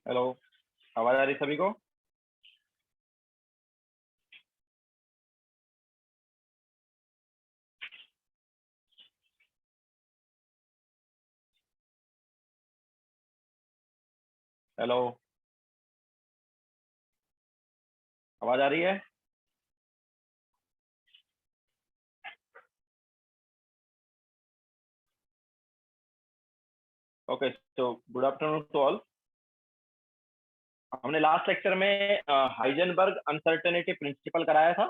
Hello, आवाज आ रही सभी को? हेलो, आवाज आ रही है? ओके, तो गुड आफ्टरनून टू ऑल। हमने लास्ट लेक्चर में हाइजेनबर्ग अनसर्टेनिटी प्रिंसिपल कराया था।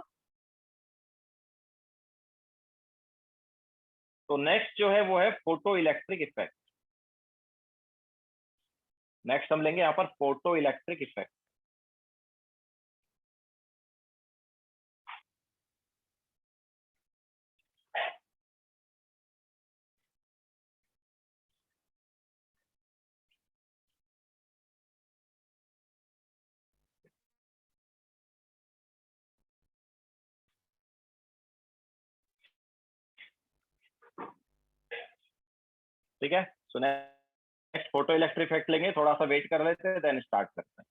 तो नेक्स्ट जो है वो है फोटो इलेक्ट्रिक इफेक्ट। नेक्स्ट हम लेंगे यहाँ पर फोटो इलेक्ट्रिक इफेक्ट। ठीक है, so next photo electric effect लेंगे। थोड़ा सा वेट कर लेते हैं, देन स्टार्ट करते हैं।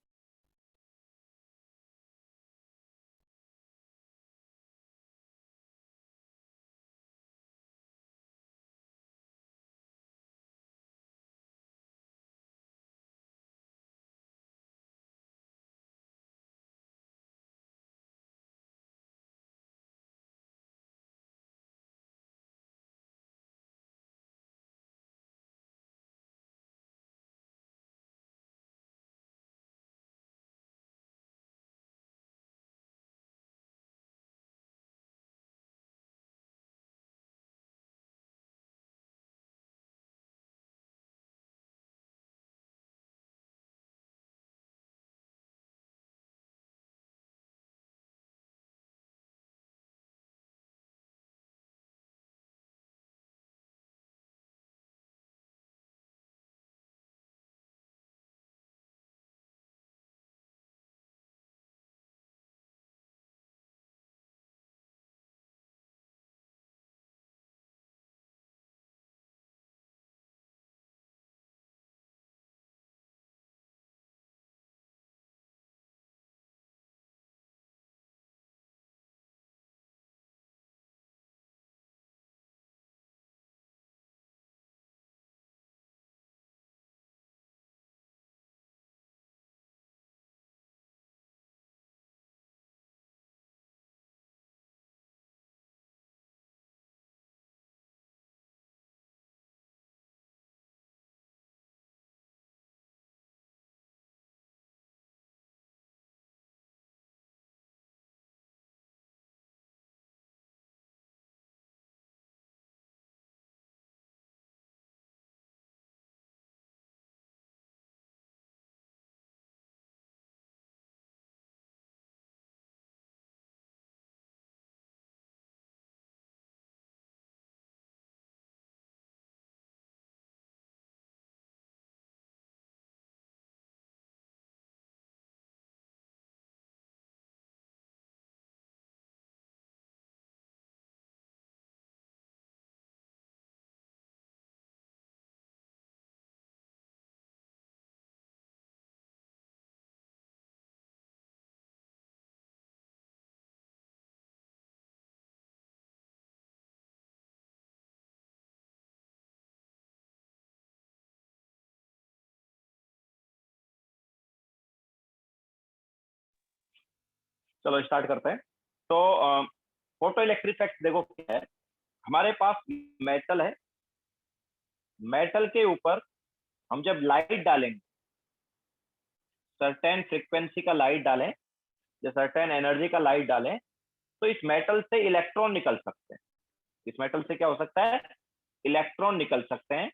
चलो स्टार्ट करते हैं। तो फोटो इलेक्ट्रिक इफेक्ट देखो क्या है। हमारे पास मेटल है। मेटल के ऊपर हम जब लाइट डालेंगे, सर्टेन फ्रीक्वेंसी का लाइट डालें या सर्टेन एनर्जी का लाइट डालें, तो इस मेटल से इलेक्ट्रॉन निकल सकते हैं। इस मेटल से क्या हो सकता है? इलेक्ट्रॉन निकल सकते हैं।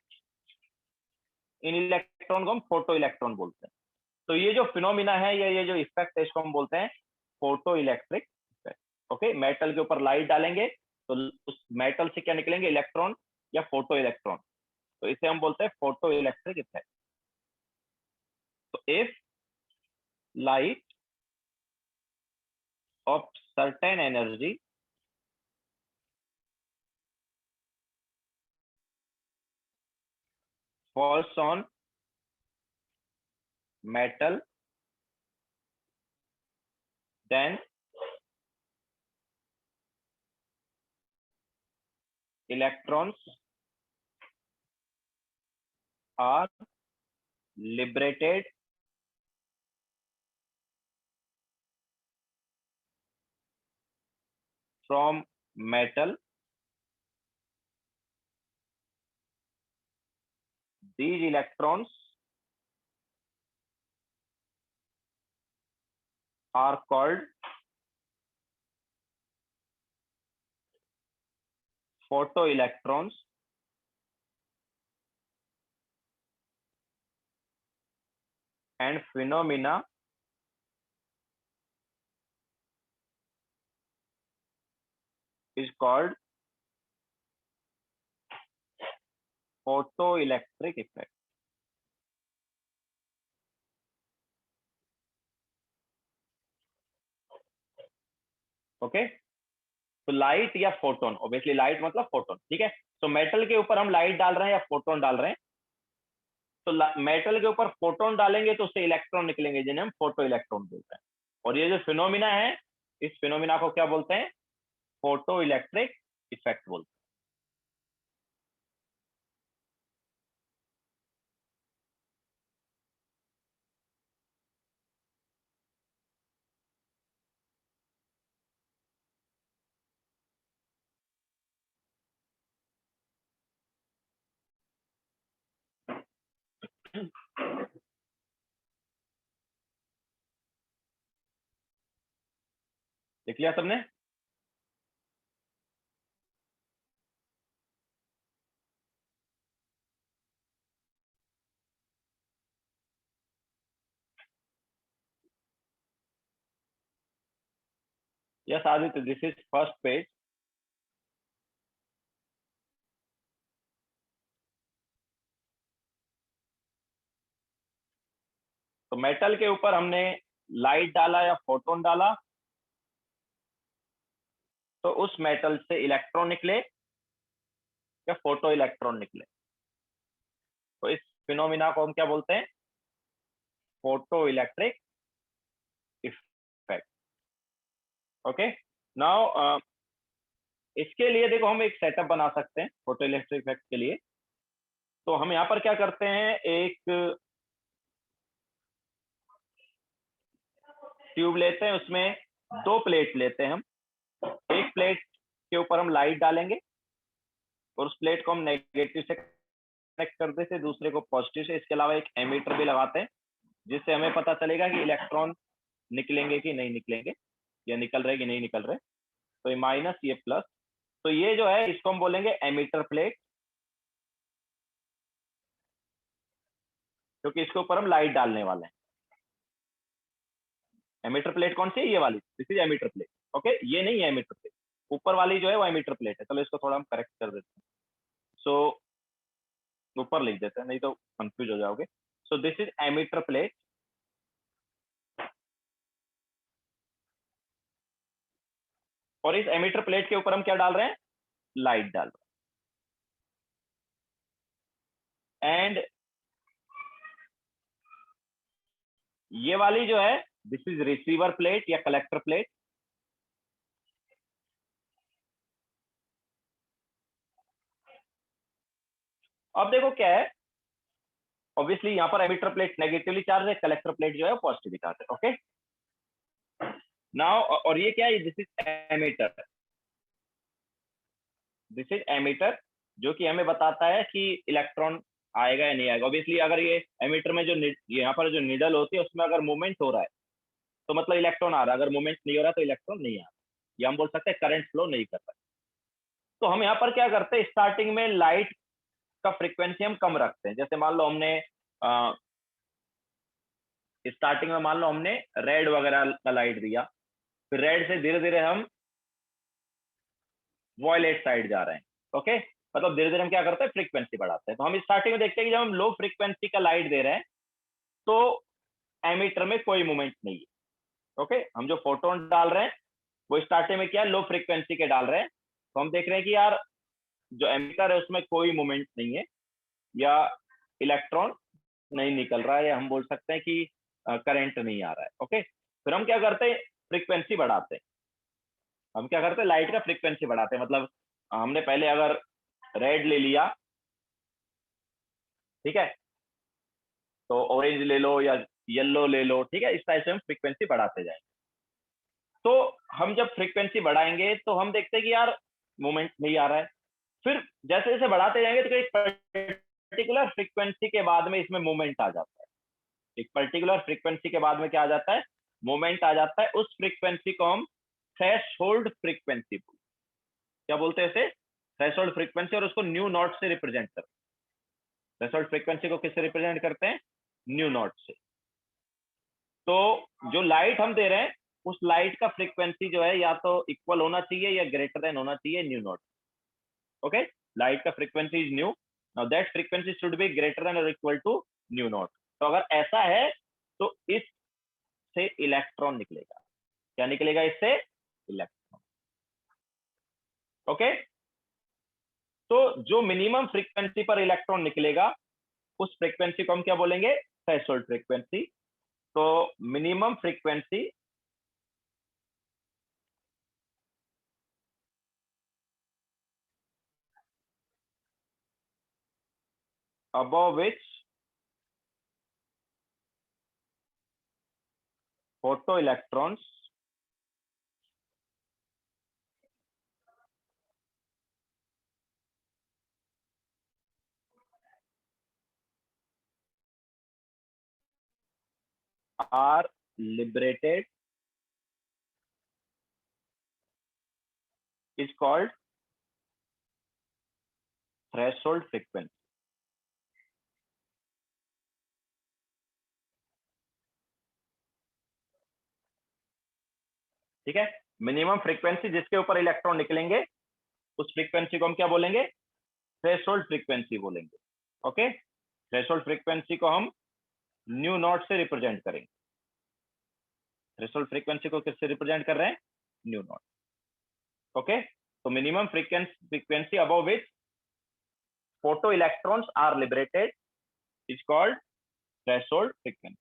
इन इलेक्ट्रॉन को हम फोटो इलेक्ट्रॉन बोलते हैं। तो ये जो फिनोमिना है या ये जो इफेक्ट है, इसको हम बोलते हैं photo electric effect. Okay, metal के ऊपर लाइट डालेंगे तो उस मेटल से क्या निकलेंगे? इलेक्ट्रॉन या फोटो इलेक्ट्रॉन। तो इसे हम बोलते हैं फोटो इलेक्ट्रिक इफेक्ट। तो if light of certain energy falls on metal, then electrons are liberated from metal. These electrons are called photoelectrons, and phenomena is called photoelectric effect. Okay, तो light या photon, obviously light मतलब photon, ठीक है। तो metal के ऊपर हम light डाल रहे हैं या फोटोन डाल रहे हैं, तो मेटल के ऊपर फोटोन डालेंगे तो उससे इलेक्ट्रॉन निकलेंगे जिन्हें हम फोटो इलेक्ट्रॉन बोलते हैं। और ये जो फिनोमिना है, इस फिनोमिना को क्या बोलते हैं? फोटो इलेक्ट्रिक इफेक्ट बोलते हैं। देख लिया सबने? Yes Aditya, this is first page. तो मेटल के ऊपर हमने लाइट डाला या फोटोन डाला, तो उस मेटल से इलेक्ट्रॉन निकले या फोटो इलेक्ट्रॉन निकले। तो इस फिनोमिना को हम क्या बोलते हैं? Photo electric effect. Okay, now इसके लिए देखो हम एक सेटअप बना सकते हैं फोटो इलेक्ट्रिक इफेक्ट के लिए। तो हम यहाँ पर क्या करते हैं, एक ट्यूब लेते हैं, उसमें दो प्लेट लेते हैं हम। एक प्लेट के ऊपर हम लाइट डालेंगे और उस प्लेट को हम नेगेटिव से कनेक्ट कर देते हैं, दूसरे को पॉजिटिव से। इसके अलावा एक एमीटर भी लगाते हैं जिससे हमें पता चलेगा कि इलेक्ट्रॉन निकलेंगे कि नहीं निकलेंगे, या निकल रहे कि नहीं निकल रहे। तो ये माइनस, ये प्लस। तो ये जो है इसको हम बोलेंगे एमीटर प्लेट, क्योंकि इसके ऊपर हम लाइट डालने वाले हैं। एमीटर प्लेट कौन सी है? ये वाली, this is emitter plate. Okay, ये नहीं है एमीटर प्लेट, ऊपर वाली जो है वो एमीटर प्लेट है। चलो इसको थोड़ा हम करेक्ट कर देते हैं। सो ऊपर लिख देते हैं, नहीं तो कंफ्यूज हो जाओगे। So this is emitter plate, और इस एमीटर प्लेट के ऊपर हम क्या डाल रहे हैं? लाइट डाल रहे हैं। एंड ये वाली जो है, दिस इज रिसीवर प्लेट या कलेक्टर प्लेट। अब देखो क्या है, ऑब्वियसली यहाँ पर एमिटर प्लेट नेगेटिवली चार्ज है, कलेक्टर प्लेट जो है पॉजिटिवली चार्ज है। ओके, नाउ और ये क्या है? This is emitter, this is emitter, जो कि हमें बताता है कि इलेक्ट्रॉन आएगा या नहीं आएगा। ऑब्वियसली अगर ये एमिटर में जो यहाँ पर जो निडल होती है उसमें अगर मूवमेंट हो रहा है तो मतलब इलेक्ट्रॉन आ रहा है, अगर मूवमेंट नहीं हो रहा तो इलेक्ट्रॉन नहीं आ रहा, या हम बोल सकते हैं करंट फ्लो नहीं कर रहा। तो हम यहाँ पर क्या करते हैं, स्टार्टिंग में लाइट का फ्रीक्वेंसी हम कम रखते हैं। जैसे मान लो हमने स्टार्टिंग में मान लो हमने रेड वगैरह का लाइट दिया, फिर रेड से धीरे धीरे हम वॉयलेट साइड जा रहे हैं। ओके, मतलब धीरे धीरे हम क्या करते हैं, फ्रीक्वेंसी बढ़ाते हैं। तो हम स्टार्टिंग में देखते हैं कि जब हम लो फ्रीक्वेंसी का लाइट दे रहे हैं तो एमीटर में कोई मूवमेंट नहीं है। ओके, हम जो फोटोन डाल रहे हैं वो स्टार्टिंग में क्या लो फ्रीक्वेंसी के डाल रहे हैं, तो हम देख रहे हैं कि यार जो एमीटर है उसमें कोई मूवमेंट नहीं है, या इलेक्ट्रॉन नहीं निकल रहा है, या हम बोल सकते हैं कि करंट नहीं आ रहा है। ओके, फिर हम क्या करते हैं, फ्रीक्वेंसी बढ़ाते हैं। हम क्या करते हैं, लाइट का फ्रीक्वेंसी बढ़ाते हैं। मतलब हमने पहले अगर रेड ले लिया, ठीक है, तो ऑरेंज ले लो या येलो ले लो, ठीक है, इस टाइप से हम फ्रीक्वेंसी बढ़ाते जाएंगे। तो हम जब फ्रीक्वेंसी बढ़ाएंगे तो हम देखते हैं कि यार मूवमेंट नहीं आ रहा है। फिर जैसे जैसे बढ़ाते जाएंगे तो एक पर्टिकुलर फ्रीक्वेंसी के बाद में इसमें मूवमेंट आ जाता है। एक पर्टिकुलर फ्रीक्वेंसी के बाद में क्या आ जाता है, मोमेंट आ जाता है। उस फ्रीक्वेंसी को हम थ्रेशोल्ड फ्रीक्वेंसी, क्या बोलते हैं इसे, थ्रेशोल्ड फ्रीक्वेंसी, और उसको न्यू नॉट से रिप्रेजेंट करते हैं। थ्रेशोल्ड फ्रीक्वेंसी को किससे रिप्रेजेंट करते हैं, न्यू नॉट से। तो जो लाइट हम दे रहे हैं उस लाइट का फ्रीक्वेंसी जो है या तो इक्वल होना चाहिए या ग्रेटर देन होना चाहिए न्यू नॉट। ओके, लाइट का frequency is new, now that frequency should be greater then और इक्वल टू न्यू नॉट। तो अगर ऐसा है तो इससे इलेक्ट्रॉन निकलेगा। क्या निकलेगा इससे, इलेक्ट्रॉन। ओके, तो जो मिनिमम फ्रीक्वेंसी पर इलेक्ट्रॉन निकलेगा उस फ्रीक्वेंसी को हम क्या बोलेंगे, थ्रेशोल्ड फ्रीक्वेंसी। तो minimum frequency above which photoelectrons are liberated is called threshold frequency। ठीक है, मिनिमम फ्रीक्वेंसी जिसके ऊपर इलेक्ट्रॉन निकलेंगे उस फ्रीक्वेंसी को हम क्या बोलेंगे, थ्रेशोल्ड फ्रीक्वेंसी बोलेंगे। ओके, थ्रेशोल्ड फ्रीक्वेंसी को हम न्यू नॉट से रिप्रेजेंट करेंगे। थ्रेशोल्ड फ्रीक्वेंसी को किससे रिप्रेजेंट कर रहे हैं, न्यू नॉट। ओके, तो minimum frequency above which photo electrons are liberated is called threshold frequency।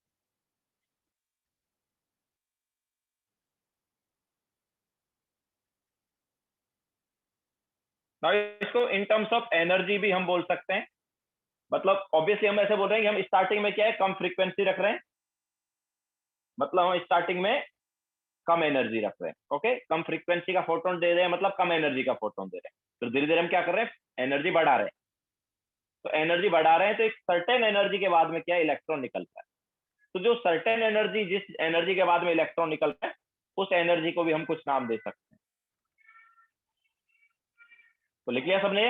Now इसको इन टर्म्स ऑफ एनर्जी भी हम बोल सकते हैं। मतलब ऑब्वियसली हम ऐसे बोल रहे हैं कि हम स्टार्टिंग में क्या है, कम फ्रीक्वेंसी रख रहे हैं, मतलब हम स्टार्टिंग में कम एनर्जी रख रहे हैं। ओके, कम फ्रीक्वेंसी का फोटोन दे रहे हैं, मतलब कम एनर्जी का फोटोन दे रहे हैं। तो धीरे धीरे हम क्या कर रहे हैं, एनर्जी बढ़ा रहे हैं। तो एनर्जी बढ़ा रहे हैं तो एक सर्टेन एनर्जी के बाद में क्या, इलेक्ट्रॉन निकलता है। तो जो सर्टेन एनर्जी, जिस एनर्जी के बाद में इलेक्ट्रॉन निकलता है उस एनर्जी को भी हम कुछ नाम दे सकते हैं। तो लिख लिया सबने,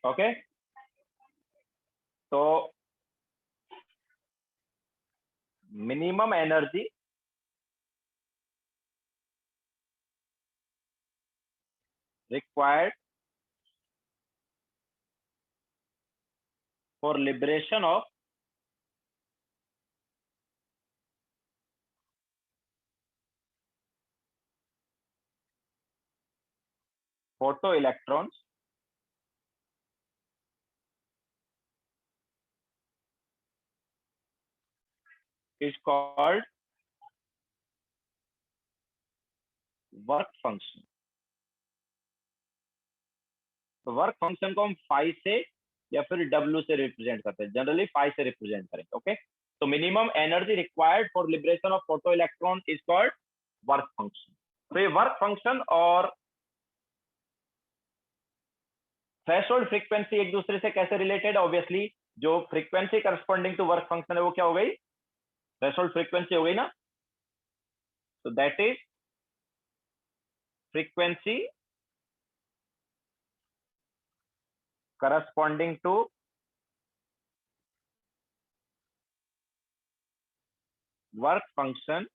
ओके। तो minimum energy required for liberation of photoelectrons is called work function. तो वर्क फंक्शन को हम फाई से या फिर डब्ल्यू से रिप्रेजेंट करते हैं, जनरली फाई से रिप्रेजेंट करेंगे। ओके, तो minimum energy required for liberation of photo electron is called work function. तो ये वर्क फंक्शन और थ्रेशोल्ड फ्रीक्वेंसी एक दूसरे से कैसे रिलेटेड, ऑब्वियसली जो frequency corresponding to work function है वो क्या हो गई, थ्रेशोल्ड फ्रीक्वेंसी हो गई ना। तो that is frequency corresponding to work function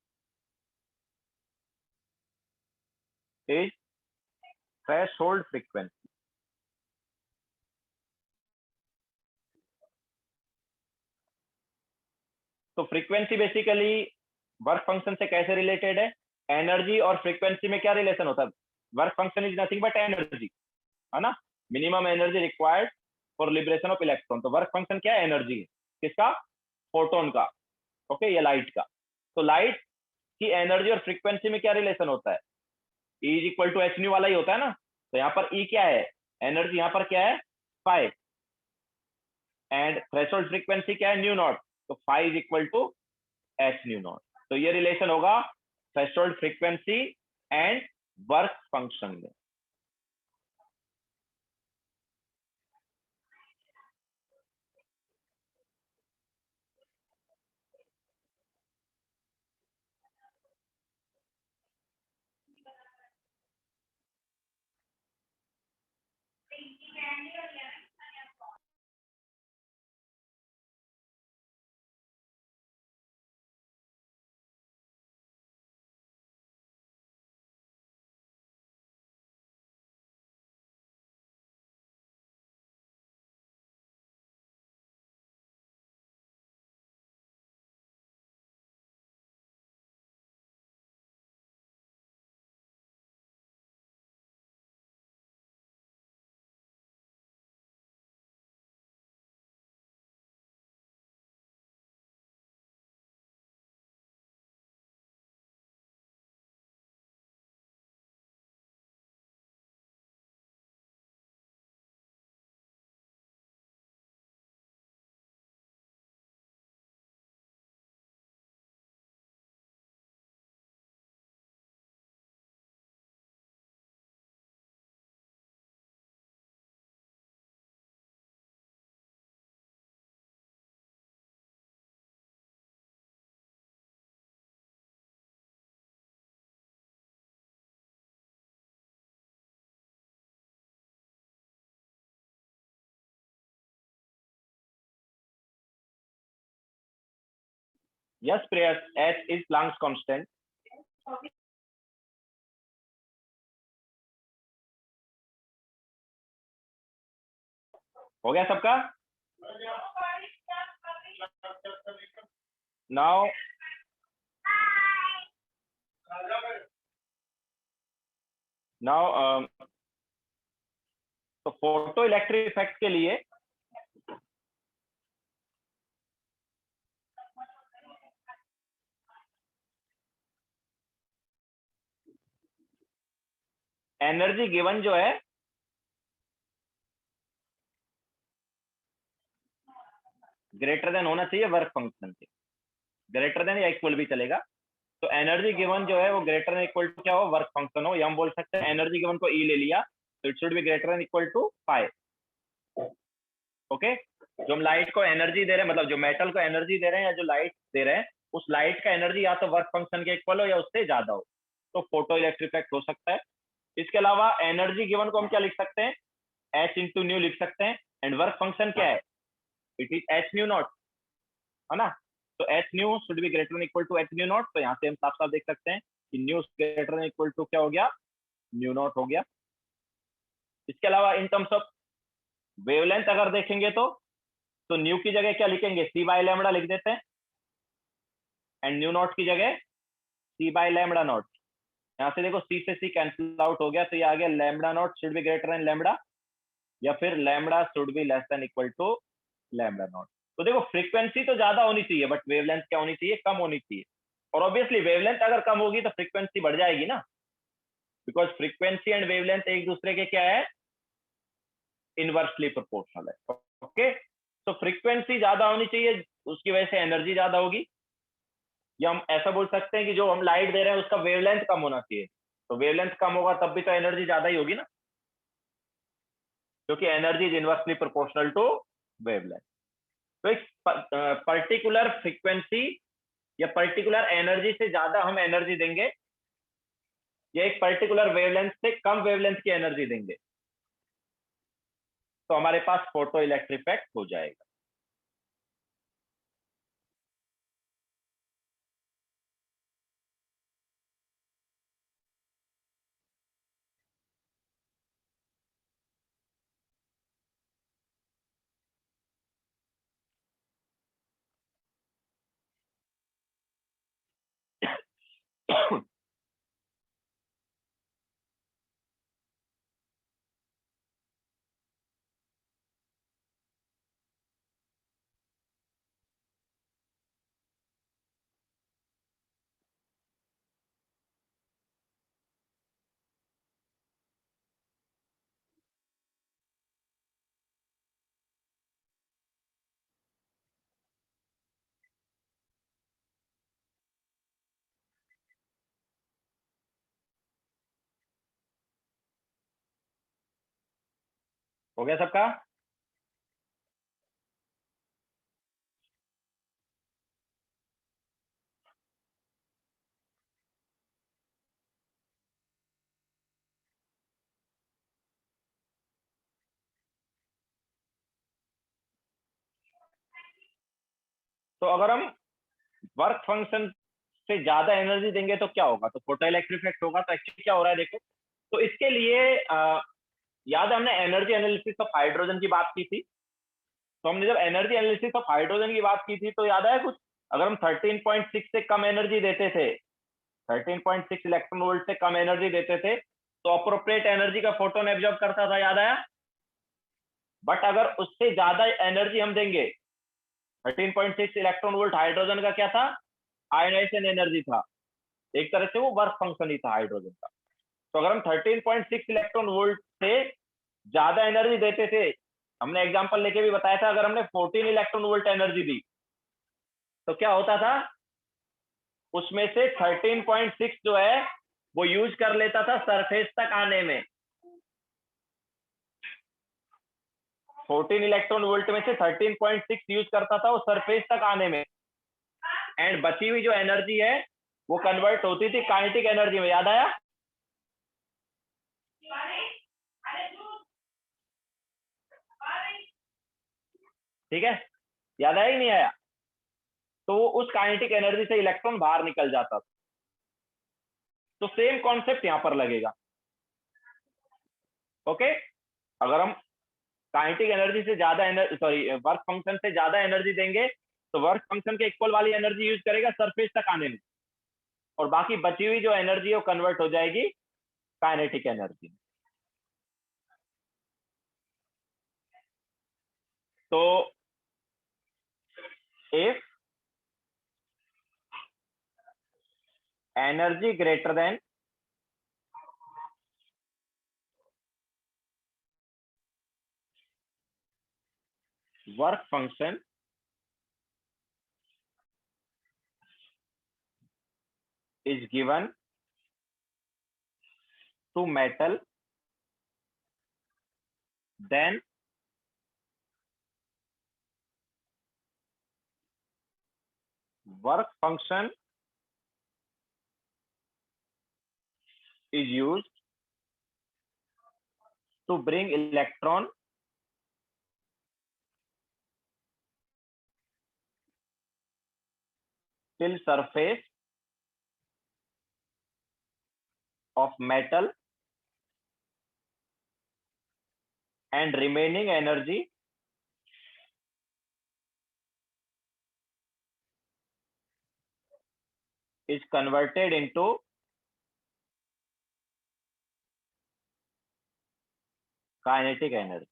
is threshold frequency। तो फ्रीक्वेंसी बेसिकली वर्क फंक्शन से कैसे रिलेटेड है? एनर्जी और फ्रीक्वेंसी में क्या रिलेशन होता है? Work function is nothing but energy, है ना? Minimum energy required for liberation of electron. तो वर्क फंक्शन क्या है? एनर्जी है। किसका? फोटोन का। ओके, ये लाइट का। तो लाइट की एनर्जी और फ्रीक्वेंसी में क्या रिलेशन होता है? E is equal to h nu वाला ही होता है ना। तो यहाँ पर E क्या है? एनर्जी। यहाँ पर क्या है? फाई। एंड थ्रेशोल्ड फ्रीक्वेंसी क्या है? Nu naught. तो phi is equal to h nu naught. तो ये रिलेशन होगा threshold frequency and work function में। यस प्रेयस, एच इज प्लैंक्स कांस्टेंट। हो गया सबका? नाउ नाउ तो फोटो इलेक्ट्रिक इफेक्ट के लिए एनर्जी गिवन जो है ग्रेटर देन होना चाहिए वर्क फंक्शन के। ग्रेटर देन या इक्वल भी चलेगा। तो एनर्जी गिवन जो है वो ग्रेटर देन इक्वल टू क्या हो? वर्क फंक्शन हो। या हम बोल सकते हैं एनर्जी गिवन को ई ले लिया तो it should be greater than equal to phi. Okay, जो हम लाइट को एनर्जी दे रहे हैं, मतलब जो मेटल को एनर्जी दे रहे हैं या जो लाइट दे रहे हैं, उस लाइट का एनर्जी या तो वर्क फंक्शन के इक्वल हो या उससे ज्यादा हो, तो फोटो इलेक्ट्रिक इफेक्ट हो सकता है। इसके अलावा एनर्जी गिवन को हम क्या लिख सकते हैं? एच इंटू न्यू लिख सकते हैं। एंड वर्क फंक्शन क्या है? It is h nu naught, है ना? तो h nu should be greater than equal to h nu naught. तो यहाँ से हम साफ साफ देख सकते हैं कि nu greater than equal to क्या हो गया? न्यू नॉट हो गया। इसके अलावा इन टर्म्स ऑफ वेवलेंथ अगर देखेंगे तो न्यू की जगह क्या लिखेंगे? सी बाय लैम्बडा लिख देते हैं। एंड न्यू नॉट की जगह सी बाय लैम्बडा नॉट। यहाँ से देखो सी से सी कैंसिल आउट हो गया, तो ये आ गया lambda naught should be greater than lambda, या फिर lambda should be less than equal to lambda naught. तो देखो फ्रीक्वेंसी तो ज्यादा होनी चाहिए बट वेवलेंथ क्या होनी चाहिए? कम होनी चाहिए। और ऑब्वियसली वेवलेंथ अगर कम होगी तो फ्रीक्वेंसी बढ़ जाएगी ना, बिकॉज फ्रीक्वेंसी एंड वेवलेंथ एक दूसरे के क्या है? इनवर्सली प्रोपोर्शनल है। ओके, तो फ्रीक्वेंसी ज्यादा होनी चाहिए, उसकी वजह से एनर्जी ज्यादा होगी। या हम ऐसा बोल सकते हैं कि जो हम लाइट दे रहे हैं उसका वेवलेंथ कम होना चाहिए। तो वेवलेंथ कम होगा तब भी तो एनर्जी ज्यादा ही होगी ना, क्योंकि energy is inversely proportional to wavelength. तो एक पर्टिकुलर फ्रीक्वेंसी या पर्टिकुलर एनर्जी से ज्यादा हम एनर्जी देंगे या एक पर्टिकुलर वेवलेंथ से कम वेवलेंथ की एनर्जी देंगे तो हमारे पास फोटो इलेक्ट्रिक इफेक्ट हो जाएगा। हो गया सबका? तो अगर हम वर्क फंक्शन से ज्यादा एनर्जी देंगे तो क्या होगा? तो फोटो इलेक्ट्रिक इफेक्ट होगा। तो एक्चुअली क्या हो रहा है देखो, तो इसके लिए याद है हमने एनर्जी एनालिसिस ऑफ हाइड्रोजन की बात की थी। तो हमने जब एनर्जी एनालिसिस ऑफ हाइड्रोजन की बात की थी तो याद आया कुछ? अगर हम 13.6 से कम एनर्जी देते थे, 13.6 इलेक्ट्रॉन वोल्ट से कम एनर्जी देते थे, तो अप्रोप्रिएट एनर्जी का फोटोन एब्जॉर्ब करता था, याद आया? बट अगर उससे ज्यादा एनर्जी हम देंगे, 13.6 इलेक्ट्रॉन वोल्ट हाइड्रोजन का क्या था? आयोनाइजेशन एनर्जी था। एक तरह से वो वर्क फंक्शन ही था हाइड्रोजन का। तो अगर हम 13.6 इलेक्ट्रॉन वोल्ट से ज्यादा एनर्जी देते थे, हमने एग्जांपल लेके भी बताया था, अगर हमने 14 इलेक्ट्रॉन वोल्ट एनर्जी दी तो क्या होता था? उसमें से 13.6 जो है वो यूज कर लेता था सरफेस तक आने में। 14 इलेक्ट्रॉन वोल्ट में से 13.6 यूज करता था वो सरफेस तक आने में, एंड बची हुई जो एनर्जी है वो कन्वर्ट होती थी काइनेटिक एनर्जी में। याद आया? ठीक है, याद आया कि नहीं आया? तो वो उस काइनेटिक एनर्जी से इलेक्ट्रॉन बाहर निकल जाता था। तो सेम कॉन्सेप्ट यहां पर लगेगा। ओके, अगर हम काइनेटिक एनर्जी से ज्यादा एनर्जी, सॉरी, वर्क फंक्शन से ज्यादा एनर्जी देंगे तो वर्क फंक्शन के इक्वल वाली एनर्जी यूज करेगा सरफेस तक आने में, और बाकी बची हुई जो एनर्जी है वो कन्वर्ट हो जाएगी काइनेटिक एनर्जी। तो if energy greater than work function is given to metal, then work function is used to bring electron till surface of metal, and remaining energy is converted into kinetic energy।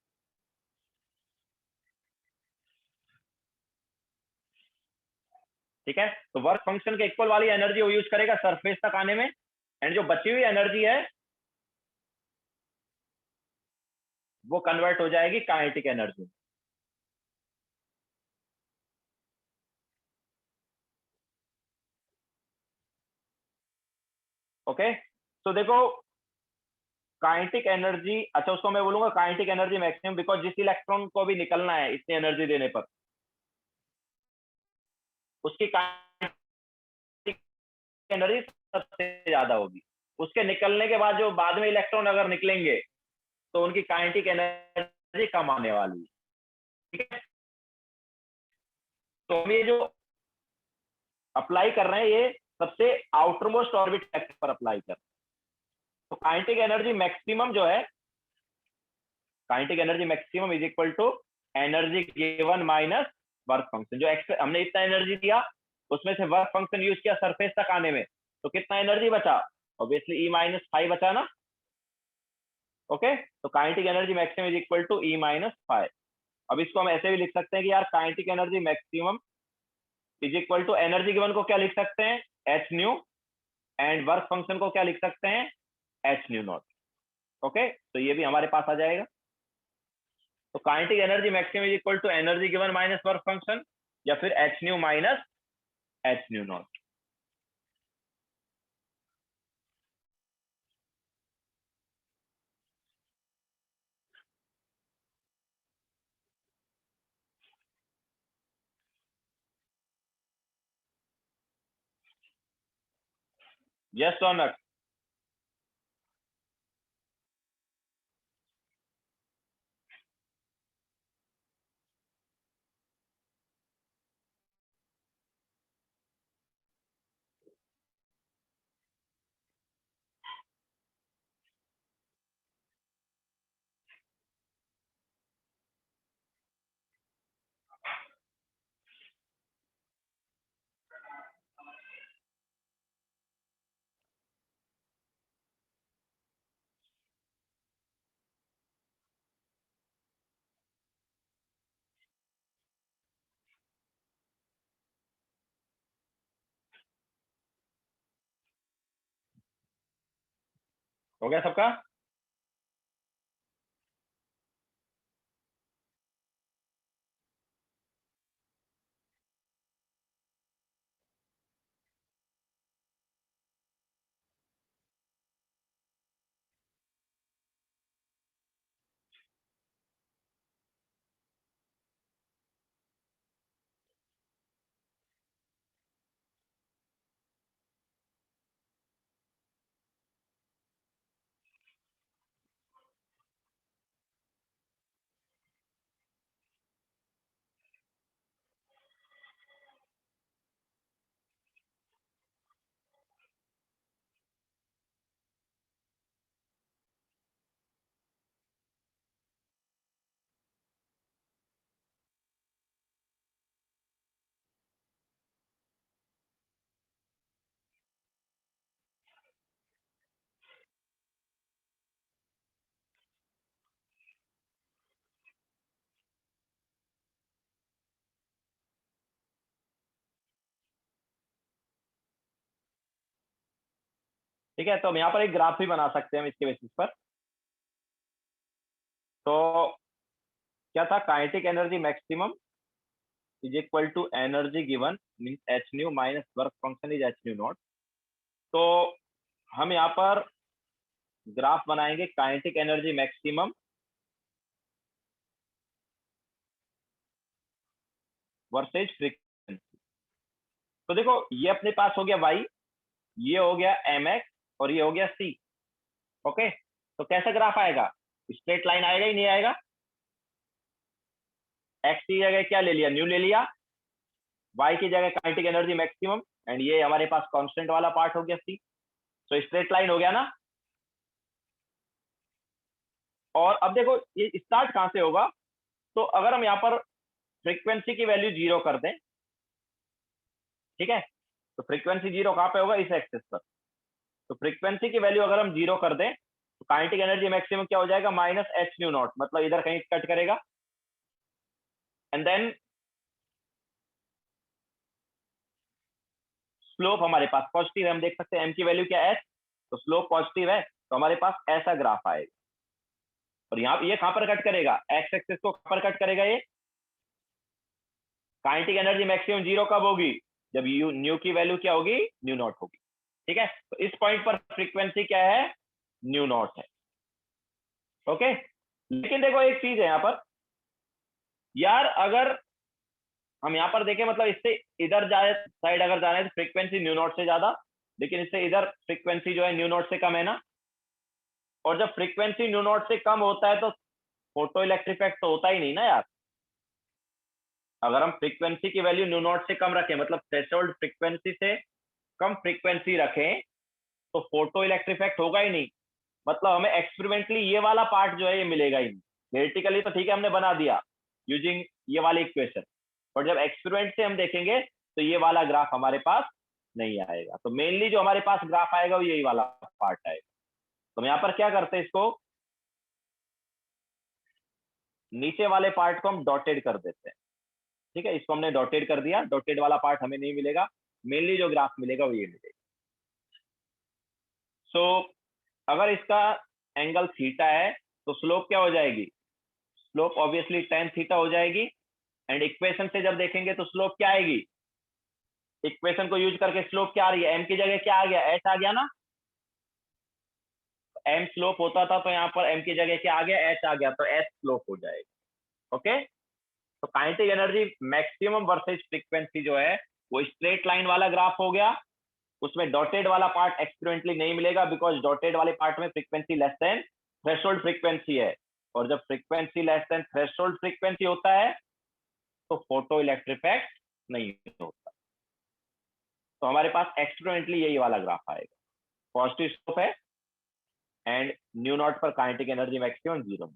ठीक है, तो work function के equal वाली energy वो use करेगा surface तक आने में, एंड जो बची हुई एनर्जी है वो कन्वर्ट हो जाएगी काइनेटिक एनर्जी। ओके, तो देखो काइनेटिक एनर्जी, अच्छा उसको मैं बोलूंगा काइनेटिक एनर्जी मैक्सिमम, बिकॉज जिस इलेक्ट्रॉन को भी निकलना है इतनी एनर्जी देने पर उसकी एनर्जी सबसे ज्यादा होगी। उसके निकलने के बाद जो बाद में इलेक्ट्रॉन अगर निकलेंगे तो उनकी काइनेटिक एनर्जी कम आने वाली है। ठीक है, तो हम ये जो अप्लाई कर रहे हैं ये सबसे आउटरमोस्ट ऑर्बिट पर अप्लाई कर रहे हैं। तो काइनेटिक एनर्जी मैक्सिमम जो है, kinetic energy maximum is equal to energy given minus work function. जो हमने इतना एनर्जी दिया उसमें से वर्क फंक्शन यूज किया सरफेस तक आने में, तो कितना एनर्जी बचा, ऑब्वियसली ई माइनस फाइव बचा ना। ओके, तो kinetic energy maximum is equal to E minus phi. अब इसको हम ऐसे भी लिख सकते हैं कि यार kinetic energy maximum is equal to energy given को क्या लिख सकते हैं, h nu, and work function को क्या लिख सकते हैं, एच न्यू नॉट। ओके, तो ये भी हमारे पास आ जाएगा। तो kinetic energy maximum is equal to energy given minus work function, या फिर h nu minus h nu naught. Yes और नॉट? हो गया सबका? ठीक है, तो हम यहाँ पर एक ग्राफ भी बना सकते हैं हम इसके बेसिस पर। तो क्या था, kinetic energy maximum is equal to energy given means h nu minus work function is h nu naught. तो हम यहाँ पर ग्राफ बनाएंगे kinetic energy maximum versus frequency. तो देखो ये अपने पास हो गया y, ये हो गया mx, और ये हो गया c। ओके, तो कैसा ग्राफ आएगा, स्ट्रेट लाइन आएगा ही नहीं आएगा? x की जगह क्या ले लिया, न्यू ले लिया, y की जगह काइनेटिक एनर्जी मैक्सिमम, एंड ये हमारे पास कांस्टेंट वाला पार्ट हो गया c। तो स्ट्रेट लाइन हो गया ना। और अब देखो ये स्टार्ट कहां से होगा, तो अगर हम यहाँ पर फ्रीक्वेंसी की वैल्यू जीरो कर दें, ठीक है, तो फ्रीक्वेंसी जीरो कहां पे होगा, इस एक्सिस पर। तो फ्रीक्वेंसी की वैल्यू अगर हम जीरो कर दें तो काइनेटिक एनर्जी मैक्सिमम क्या हो जाएगा, माइनस एच न्यू नॉट, मतलब इधर कहीं कट करेगा। एंड देन स्लोप हमारे पास पॉजिटिव है, हम देख सकते हैं एम की वैल्यू क्या है, तो स्लोप पॉजिटिव है, तो हमारे पास ऐसा ग्राफ आएगा। और यहाँ ये कहां पर कट करेगा, एक्स एक्सिस को कहां पर कट करेगा, ये काइनेटिक एनर्जी मैक्सिमम जीरो कब होगी, जब यू न्यू की वैल्यू क्या होगी, न्यू नॉट होगी। ठीक है, तो इस पॉइंट पर फ्रीक्वेंसी क्या है, न्यू नॉट है। ओके, लेकिन देखो एक चीज है यहाँ पर, यार अगर हम यहाँ पर देखें, मतलब इससे इधर जाए साइड अगर जाना है तो फ्रीक्वेंसी न्यू नॉट से ज्यादा, लेकिन इससे इधर फ्रीक्वेंसी जो है न्यू नॉट से कम है ना। और जब फ्रीक्वेंसी न्यू नॉट से कम होता है तो फोटो इलेक्ट्रिक इफेक्ट तो होता ही नहीं ना यार। अगर हम फ्रीक्वेंसी की वैल्यू न्यू नॉट से कम रखें, मतलब थ्रेशोल्ड फ्रीक्वेंसी से कम फ्रीक्वेंसी रखें, तो फोटो इलेक्ट्रिक इफेक्ट होगा ही नहीं। मतलब हमें एक्सपेरिमेंटली ये वाला पार्ट जो है ये मिलेगा ही नहीं। थियोरेटिकली तो ठीक है हमने बना दिया यूजिंग ये वाली इक्वेशन, और जब एक्सपेरिमेंट से हम देखेंगे तो ये वाला ग्राफ हमारे पास नहीं आएगा। तो मेनली जो हमारे पास ग्राफ आएगा वो यही वाला पार्ट आएगा। तो हम यहाँ पर क्या करते हैं, इसको नीचे वाले पार्ट को हम डॉटेड कर देते हैं। ठीक है, इसको हमने डॉटेड कर दिया, डॉटेड वाला पार्ट हमें नहीं मिलेगा, मेनली जो ग्राफ मिलेगा वो ये मिलेगा। सो अगर इसका एंगल थीटा है तो स्लोप क्या हो जाएगी, स्लोप ऑब्वियसली tan थीटा हो जाएगी। एंड इक्वेशन से जब देखेंगे तो स्लोप क्या आएगी, इक्वेशन को यूज करके स्लोप क्या आ रही है, m की जगह क्या आ गया, h आ गया ना। m स्लोप होता था तो यहाँ पर m की जगह क्या आ गया, h आ गया, तो h स्लोप हो जाएगा। ओके, तो kinetic energy maximum versus frequency जो है वो स्ट्रेट लाइन वाला ग्राफ हो गया। उसमें डॉटेड वाला पार्ट एक्सपेरिमेंटली नहीं मिलेगा, बिकॉज डॉटेड वाले पार्ट में frequency less than threshold frequency है, और जब frequency less than threshold frequency होता है तो फोटो इलेक्ट्रिक इफेक्ट नहीं होता। तो हमारे पास एक्सपेरिमेंटली यही वाला ग्राफ आएगा, पॉजिटिव स्लोप है एंड न्यू नॉट पर काइनेटिक एनर्जी मैक्सिमम 0।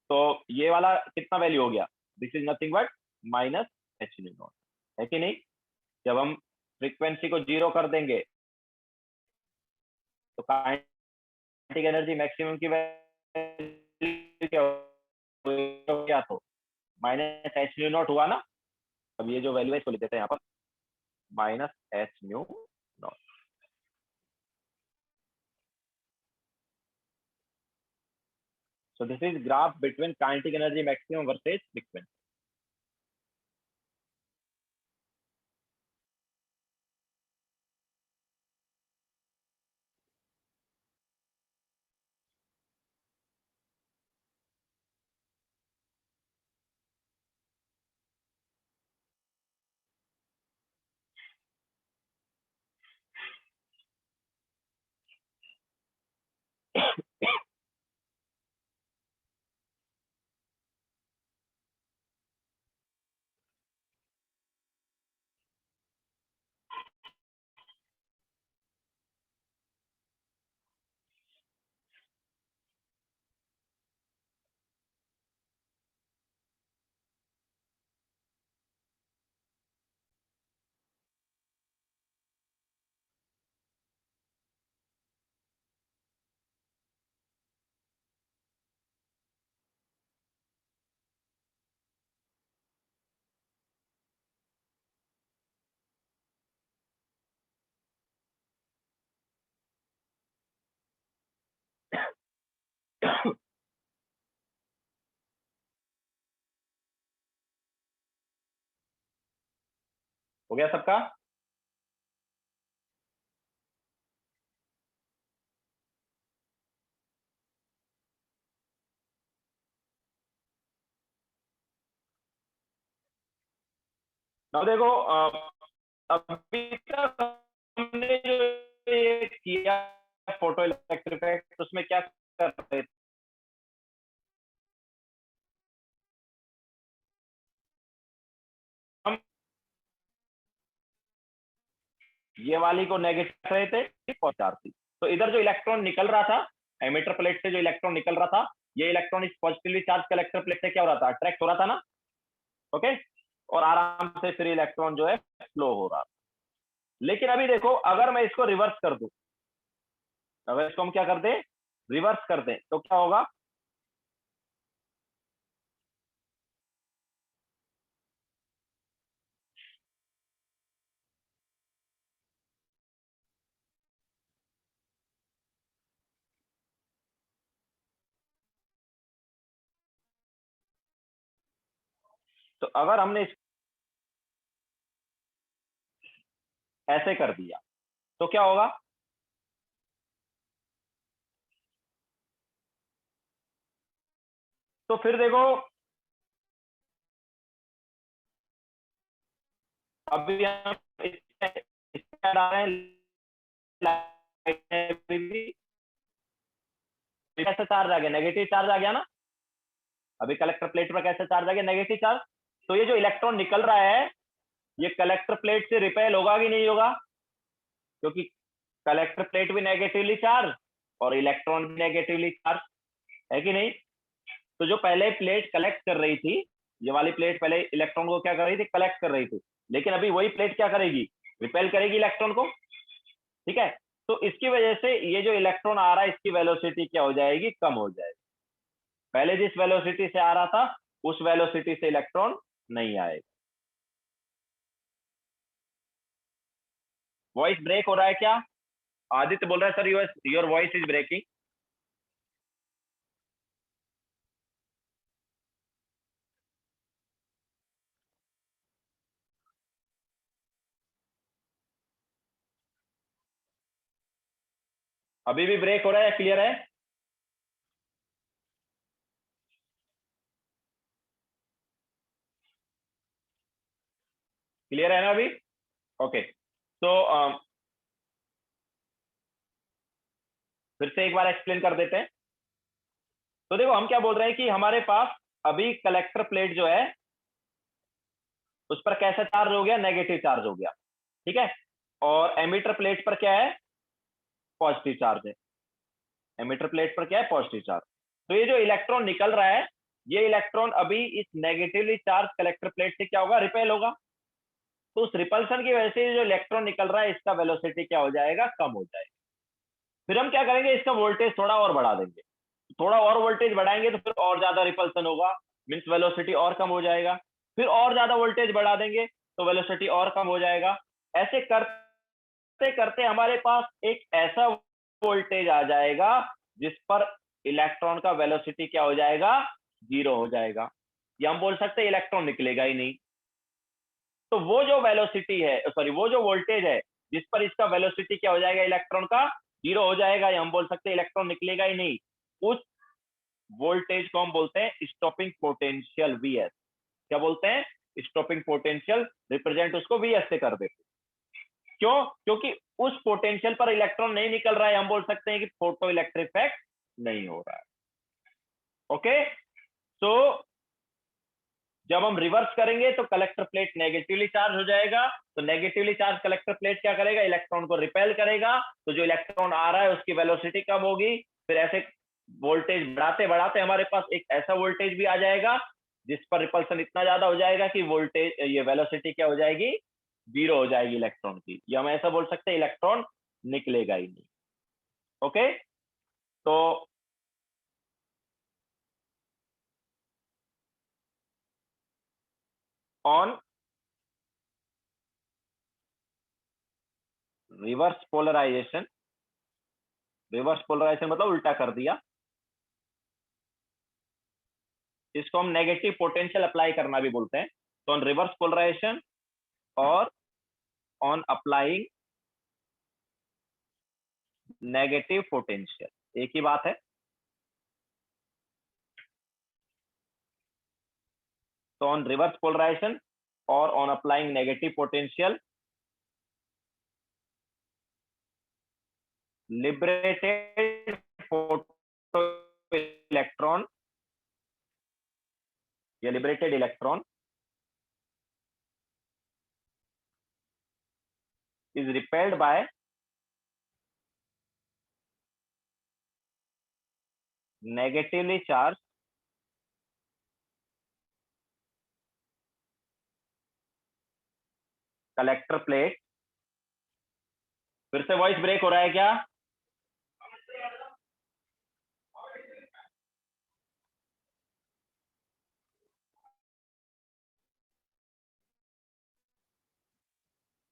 तो ये वाला कितना वैल्यू हो गया, this is nothing but minus h nu naught, है कि नहीं। जब हम फ्रीक्वेंसी को 0 कर देंगे तो काइनेटिक एनर्जी मैक्सिमम की वैल्यू क्या हो गया, तो माइनस एच न्यू नॉट हुआ ना। अब ये जो वैल्यू है इसको लिख देते हैं यहाँ पर, minus h nu not. So this is graph between kinetic energy maximum versus frequency. हो गया सबका। now देखो अभी तक हमने जो ये किया फोटो इलेक्ट्रिक इफेक्ट, उसमें क्या कर रहे थे हम, ये वाली को नेगेटिव रहे थे पहुंचाती। तो इधर जो इलेक्ट्रॉन निकल रहा था एमिटर प्लेट से, जो इलेक्ट्रॉन निकल रहा था, ये इलेक्ट्रॉन इस पॉजिटिवली चार्ज कलेक्टर प्लेट से क्या हो रहा था, अट्रैक्ट हो रहा था ना। ओके, और आराम से फिर इलेक्ट्रॉन जो है फ्लो हो रहा था। लेकिन अभी देखो अगर मैं इसको रिवर्स कर दूं, अगर इसको हम क्या कर दें, रिवर्स कर दें, तो क्या होगा, तो अगर हमने ऐसे कर दिया तो क्या होगा, तो फिर देखो अभी हम इसमें डाल रहे हैं, कैसे चार्ज आ गया, नेगेटिव चार्ज आ गया ना। अभी कलेक्टर प्लेट पर कैसे चार्ज आ गया, नेगेटिव चार्ज। तो ये जो इलेक्ट्रॉन निकल रहा है ये कलेक्टर प्लेट से रिपेल होगा कि नहीं होगा, क्योंकि कलेक्टर प्लेट भी नेगेटिवली चार्ज और इलेक्ट्रॉन भी नेगेटिवली चार्ज, है कि नहीं। तो जो पहले प्लेट कलेक्ट कर रही थी, ये वाली प्लेट पहले इलेक्ट्रॉन को क्या कर रही थी, कलेक्ट कर रही थी, लेकिन अभी वही प्लेट क्या करेगी, रिपेल करेगी इलेक्ट्रॉन को, ठीक है। तो इसकी वजह से ये जो इलेक्ट्रॉन आ रहा है इसकी वेलोसिटी क्या हो जाएगी, कम हो जाएगी। पहले जिस वेलोसिटी से आ रहा था उस वेलोसिटी से इलेक्ट्रॉन नहीं आएगा। वॉइस ब्रेक हो रहा है क्या? आदित्य बोल रहा है sir your voice is breaking. अभी भी ब्रेक हो रहा है, क्लियर है? क्लियर है ना अभी? ओके, तो फिर से एक बार एक्सप्लेन कर देते हैं। तो देखो हम क्या बोल रहे हैं कि हमारे पास अभी कलेक्टर प्लेट जो है उस पर कैसा चार्ज हो गया, नेगेटिव चार्ज हो गया, ठीक है। और एमिटर प्लेट पर क्या है, पॉजिटिव चार्ज है। एमिटर प्लेट पर क्या है, पॉजिटिव चार्ज। तो ये जो इलेक्ट्रॉन निकल रहा है, ये इलेक्ट्रॉन अभी इस नेगेटिवली चार्ज कलेक्टर प्लेट से क्या होगा, रिपेल होगा। तो उस रिपल्सन की वजह से जो इलेक्ट्रॉन निकल रहा है इसका वेलोसिटी क्या हो जाएगा, कम हो जाएगा। फिर हम क्या करेंगे, इसका वोल्टेज थोड़ा और बढ़ा देंगे। थोड़ा और वोल्टेज बढ़ाएंगे तो फिर और ज्यादा रिपल्सन होगा, मीन्स वेलोसिटी और कम हो जाएगा। फिर और ज्यादा वोल्टेज बढ़ा देंगे तो वेलोसिटी और कम हो जाएगा। ऐसे करते करते हमारे पास एक ऐसा वोल्टेज आ जाएगा जिस पर इलेक्ट्रॉन का वेलोसिटी क्या हो जाएगा, जीरो हो जाएगा, या हम बोल सकते हैं इलेक्ट्रॉन निकलेगा ही नहीं। तो वो जो वेलोसिटी है, सॉरी, वो जो वोल्टेज है जिस पर इसका वेलोसिटी क्या हो जाएगा, इलेक्ट्रॉन का जीरो हो जाएगा, या हम बोल सकते हैं इलेक्ट्रॉन निकलेगा ही नहीं, उस वोल्टेज को हम बोलते हैं स्टॉपिंग पोटेंशियल, वीएस। क्या बोलते हैं, स्टॉपिंग पोटेंशियल। रिप्रेजेंट उसको वीएस से कर देते। क्यों? क्योंकि उस पोटेंशियल पर इलेक्ट्रॉन नहीं निकल रहा है, हम बोल सकते हैं कि फोटो इलेक्ट्रिक इफेक्ट नहीं हो रहा है। ओके, तो जब हम रिवर्स करेंगे तो कलेक्टर प्लेट नेगेटिवली चार्ज हो जाएगा। तो नेगेटिवली चार्ज कलेक्टर प्लेट क्या करेगा, इलेक्ट्रॉन को रिपेल करेगा। तो जो इलेक्ट्रॉन आ रहा है उसकी वेलोसिटी कम होगी। फिर ऐसे वोल्टेज बढ़ाते बढ़ाते हमारे पास एक ऐसा वोल्टेज भी आ जाएगा जिस पर रिपल्सन इतना ज्यादा हो जाएगा कि वोल्टेज, ये वेलोसिटी क्या हो जाएगी, जीरो हो जाएगी इलेक्ट्रॉन की, या हम ऐसा बोल सकते हैं इलेक्ट्रॉन निकलेगा ही नहीं। ओके, तो on reverse polarisation, reverse polarisation मतलब उल्टा कर दिया, इसको हम नेगेटिव पोटेंशियल अप्लाई करना भी बोलते हैं। तो ऑन रिवर्स पोलराइजेशन और ऑन अप्लाइंग नेगेटिव पोटेंशियल एक ही बात है। तो ऑन रिवर्स पोलराइजेशन और on applying negative potential, liberated photoelectron या liberated electron is repelled by negatively charged collector plate। फिर से वॉइस ब्रेक हो रहा है क्या?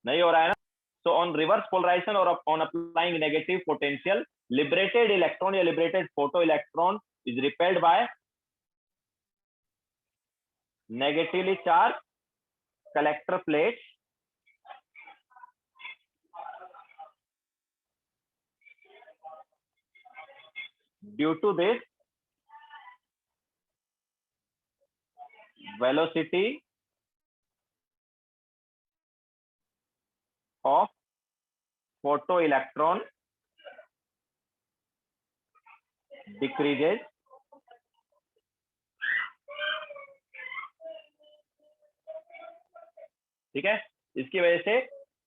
नहीं हो रहा है ना? So on reverse polarization or on applying negative potential, liberated electron या liberated photoelectron is repelled by negatively charged collector plate due to this velocity of photoelectron decreases ठीक है। इसकी वजह से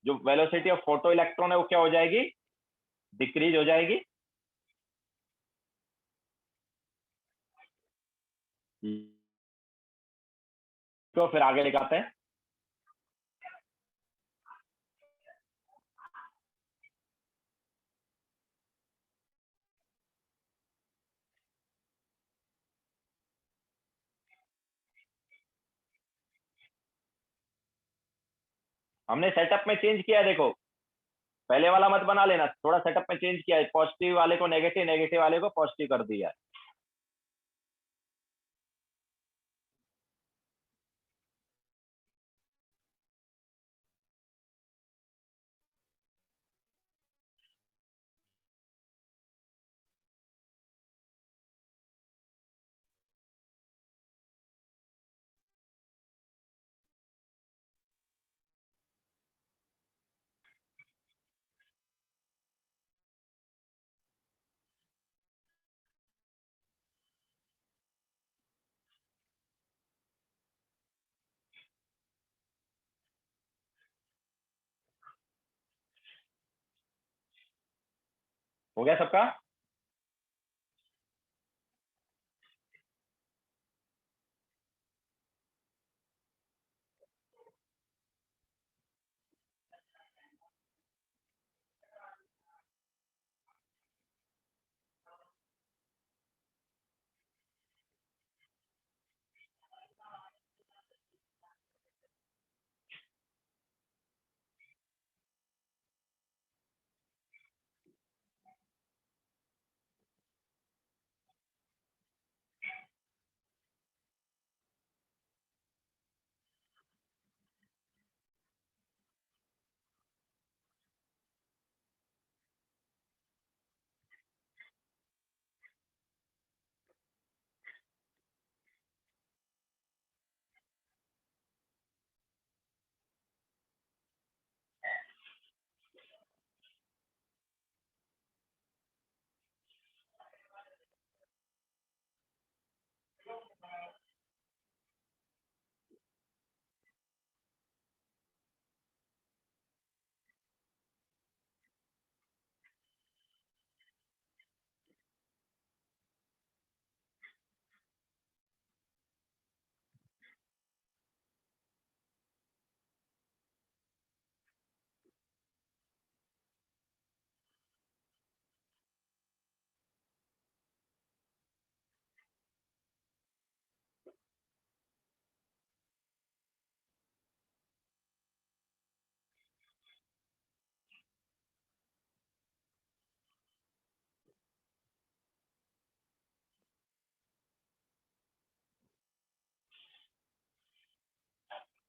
जो वेलोसिटी ऑफ फोटो इलेक्ट्रॉन है वो क्या हो जाएगी, डिक्रीज हो जाएगी। तो फिर आगे दिखाते हैं। हमने सेटअप में चेंज किया है, देखो पहले वाला मत बना लेना, थोड़ा सेटअप में चेंज किया है, पॉजिटिव वाले को नेगेटिव, नेगेटिव वाले को पॉजिटिव कर दिया है। हो गया सबका?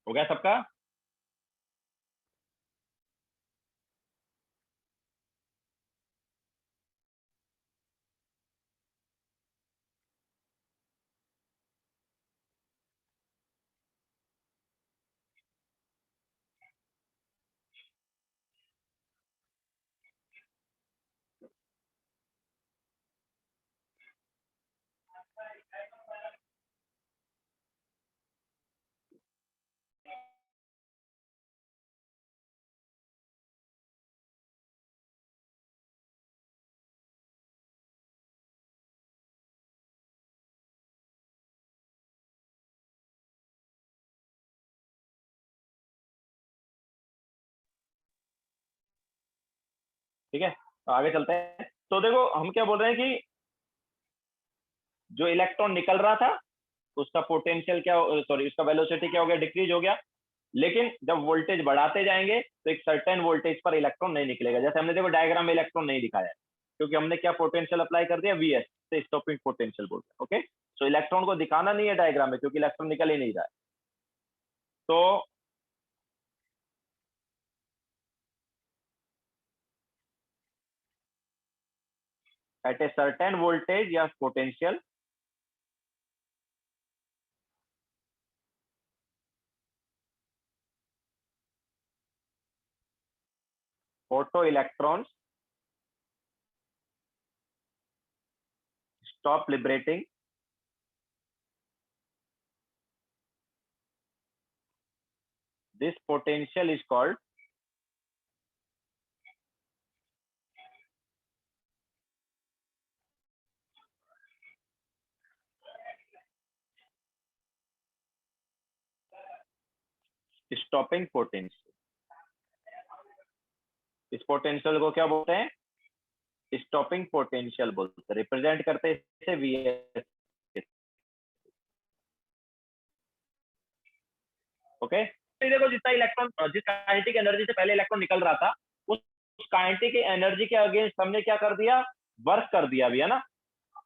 हो गया सबका? ठीक है, तो आगे चलते हैं। तो देखो हम क्या बोल रहे हैं कि जो इलेक्ट्रॉन निकल रहा था उसका पोटेंशियल क्या, सॉरी उसका वेलोसिटी क्या हो गया, डिक्रीज हो गया। लेकिन जब वोल्टेज बढ़ाते जाएंगे तो एक सर्टेन वोल्टेज पर इलेक्ट्रॉन नहीं निकलेगा। जैसे हमने देखो डायग्राम में इलेक्ट्रॉन नहीं दिखाया है, क्योंकि हमने क्या पोटेंशियल अप्लाई कर दिया, वीएस से स्टॉपिंग पोटेंशियल बोलते हैं। ओके, सो इलेक्ट्रॉन को दिखाना नहीं है डायग्राम में, क्योंकि इलेक्ट्रॉन निकल ही नहीं रहा है। तो एट ए सर्टेन वोल्टेज या potential, photo electrons stop liberating. This potential is called stopping potential. इस पोटेंशियल को क्या बोलते हैं, स्टॉपिंग पोटेंशियल बोलते हैं। रिप्रेजेंट करते हैं इसे वीएस। ओके, वेलोसिटी देखो, जितना इलेक्ट्रॉन, जिस काइनेटिक एनर्जी से पहले इलेक्ट्रॉन निकल रहा था, उस काइनेटिक एनर्जी के अगेंस्ट हमने क्या कर दिया, वर्क कर दिया भी, है ना।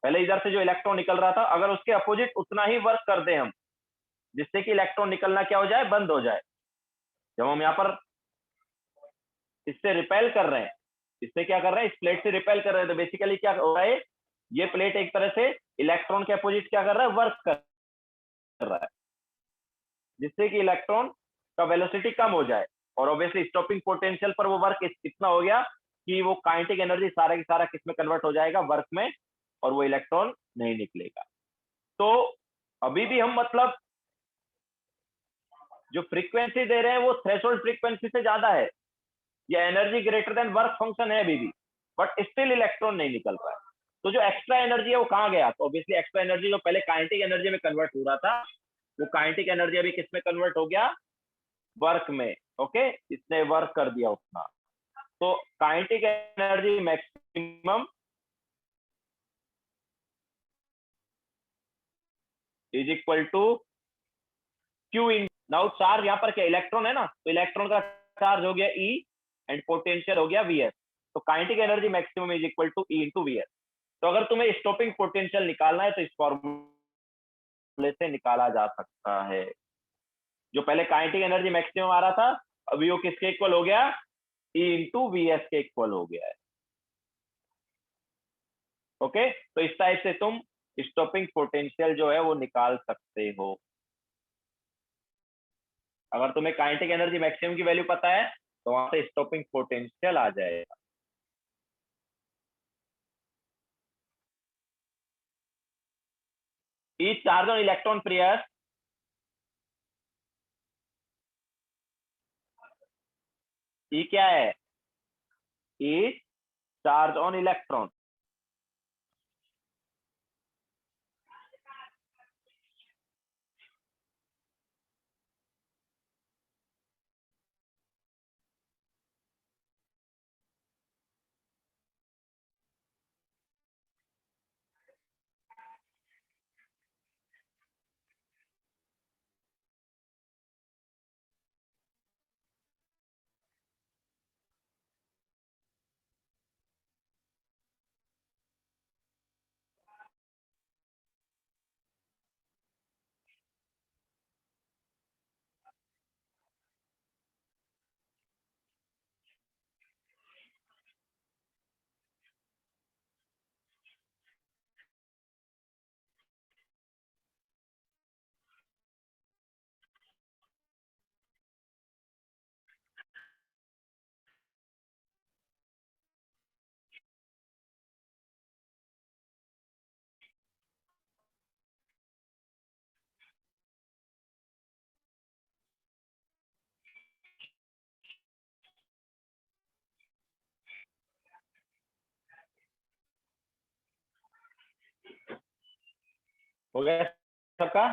पहले इधर से जो इलेक्ट्रॉन निकल रहा था, अगर उसके अपोजिट उतना ही वर्क कर दें हम, जिससे कि इलेक्ट्रॉन निकलना क्या हो जाए, बंद हो जाए। जब हम यहाँ पर इससे रिपेल कर रहे हैं, इससे क्या कर रहे हैं, इस प्लेट से रिपेल कर रहे हैं, तो बेसिकली क्या हो रहा है, ये प्लेट एक तरह से इलेक्ट्रॉन के अपोजिट क्या कर रहा है, वर्क कर रहा है, जिससे कि इलेक्ट्रॉन का वेलोसिटी कम हो जाए। और ऑब्वियसली स्टॉपिंग पोटेंशियल पर वो वर्क इतना हो गया कि वो काइनेटिक एनर्जी सारा की सारा किस में कन्वर्ट हो जाएगा, वर्क में, और वो इलेक्ट्रॉन नहीं निकलेगा। तो अभी भी हम मतलब जो फ्रीक्वेंसी दे रहे हैं वो थ्रेशोल्ड फ्रीक्वेंसी से ज्यादा है, या energy greater than work function है अभी भी, बट स्टिल इलेक्ट्रॉन नहीं निकल रहा है। तो जो एक्स्ट्रा एनर्जी है वो कहाँ गया, तो ऑब्वियसली एक्स्ट्रा एनर्जी जो पहले काइनेटिक एनर्जी में कन्वर्ट हो रहा था, वो काइनेटिक एनर्जी अभी किस में कन्वर्ट हो गया, वर्क में। ओके, इसने वर्क कर दिया उतना। तो kinetic energy maximum is equal to q in, now charge यहाँ पर क्या, इलेक्ट्रॉन है ना, तो इलेक्ट्रॉन का चार्ज हो गया ई, एंड पोटेंशियल हो गया वी एस। तो kinetic energy maximum is equal to E into V S. तो अगर तुम्हें स्टॉपिंग पोटेंशियल निकालना है तो इस फॉर्मूले से निकाला जा सकता है। जो पहले काइनेटिक एनर्जी मैक्सिमम आ रहा था, अभी वो किसके इक्वल हो गया, ई इंटू वी एस के इक्वल हो गया है। ओके, तो इस टाइप से तुम स्टॉपिंग पोटेंशियल जो है वो निकाल सकते हो। अगर तुम्हें काइनेटिक एनर्जी मैक्सिमम की वैल्यू पता है तो वहां से स्टॉपिंग पोटेंशियल आ जाएगा। each charge on electron pairs E क्या है, each charge on electron, हो गया सबका।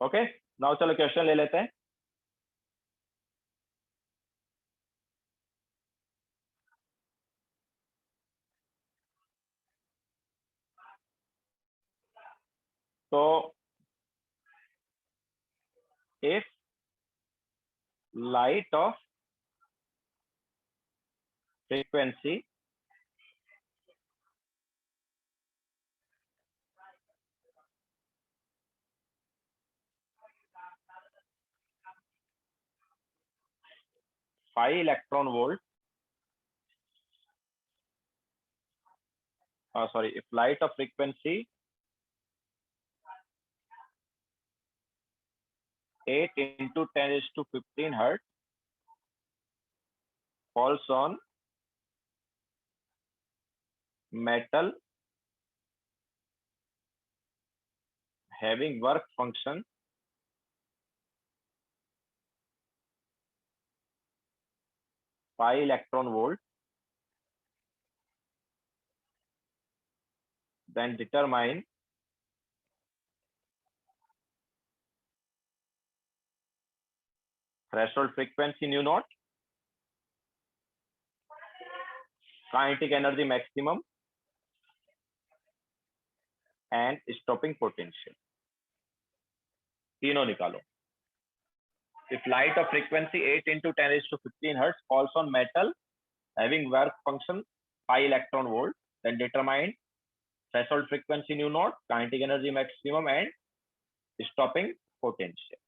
ओके, नाउ चलो क्वेश्चन ले लेते हैं। तो if light of frequency phi electron volt, sorry, if light of frequency 8 into 10 is to 15 hertz falls on metal having work function pi electron volt, then determine threshold frequency nu naught, kinetic energy maximum, and stopping potential. तीनों निकालो. If light of frequency 8 into 10 raised to 15 hertz falls on metal having work function pi electron volt, then determine threshold frequency nu naught, kinetic energy maximum, and stopping potential.